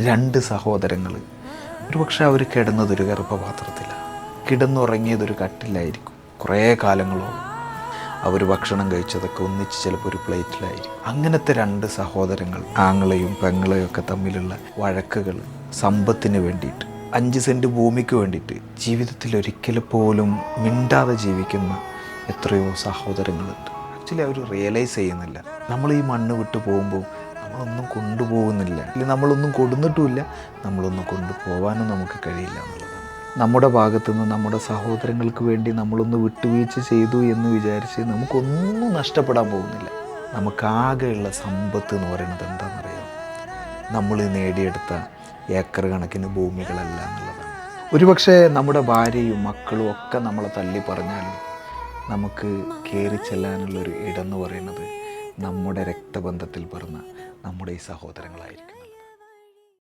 രണ്ട് സഹോദരങ്ങൾ. ഒരുപക്ഷെ അവർ കിടന്നതൊരു ഗർഭപാത്രത്തിലാണ്, കിടന്നുറങ്ങിയതൊരു കട്ടിലായിരിക്കും. കുറേ കാലങ്ങളോളം അവർ ഭക്ഷണം കഴിച്ചതൊക്കെ ഒന്നിച്ച് ചിലപ്പോൾ ഒരു പ്ലേറ്റിലായിരിക്കും. അങ്ങനത്തെ രണ്ട് സഹോദരങ്ങൾ, ആങ്ങളെയും പെങ്ങളെയും ഒക്കെ തമ്മിലുള്ള വഴക്കുകൾ, സമ്പത്തിന് വേണ്ടിയിട്ട്, 5 സെൻറ്റ് ഭൂമിക്ക് വേണ്ടിയിട്ട് ജീവിതത്തിൽ ഒരിക്കൽ പോലും മിണ്ടാതെ ജീവിക്കുന്ന എത്രയോ സഹോദരങ്ങളുണ്ട്. ആക്ച്വലി അവർ റിയലൈസ് ചെയ്യുന്നില്ല. നമ്മൾ ഈ മണ്ണ് വിട്ട് പോകുമ്പോൾ നമ്മളൊന്നും കൊണ്ടുപോകുന്നില്ല, അല്ലെങ്കിൽ നമ്മളൊന്നും കൊടുന്നിട്ടുമില്ല, നമ്മളൊന്നും കൊണ്ടുപോകാനും നമുക്ക് കഴിയില്ല എന്നുള്ളതാണ്. നമ്മുടെ ഭാഗത്തുനിന്ന് നമ്മുടെ സഹോദരങ്ങൾക്ക് വേണ്ടി നമ്മളൊന്ന് വിട്ടുവീഴ്ച ചെയ്തു എന്ന് വിചാരിച്ച് നമുക്കൊന്നും നഷ്ടപ്പെടാൻ പോകുന്നില്ല. നമുക്കാകെയുള്ള സമ്പത്ത് എന്ന് പറയുന്നത് എന്താണെന്നറിയാം? നമ്മൾ നേടിയെടുത്ത ഏക്കർ കണക്കിന് ഭൂമികളല്ല എന്നുള്ളതാണ്. ഒരുപക്ഷെ നമ്മുടെ ഭാര്യയും മക്കളും ഒക്കെ നമ്മളെ തള്ളി പറഞ്ഞാലും നമുക്ക് കയറി ചെല്ലാനുള്ളൊരു ഇടം എന്ന് പറയുന്നത് നമ്മുടെ രക്തബന്ധത്തിൽ പിറന്ന നമ്മുടെ ഈ സഹോദരങ്ങളായിരിക്കും.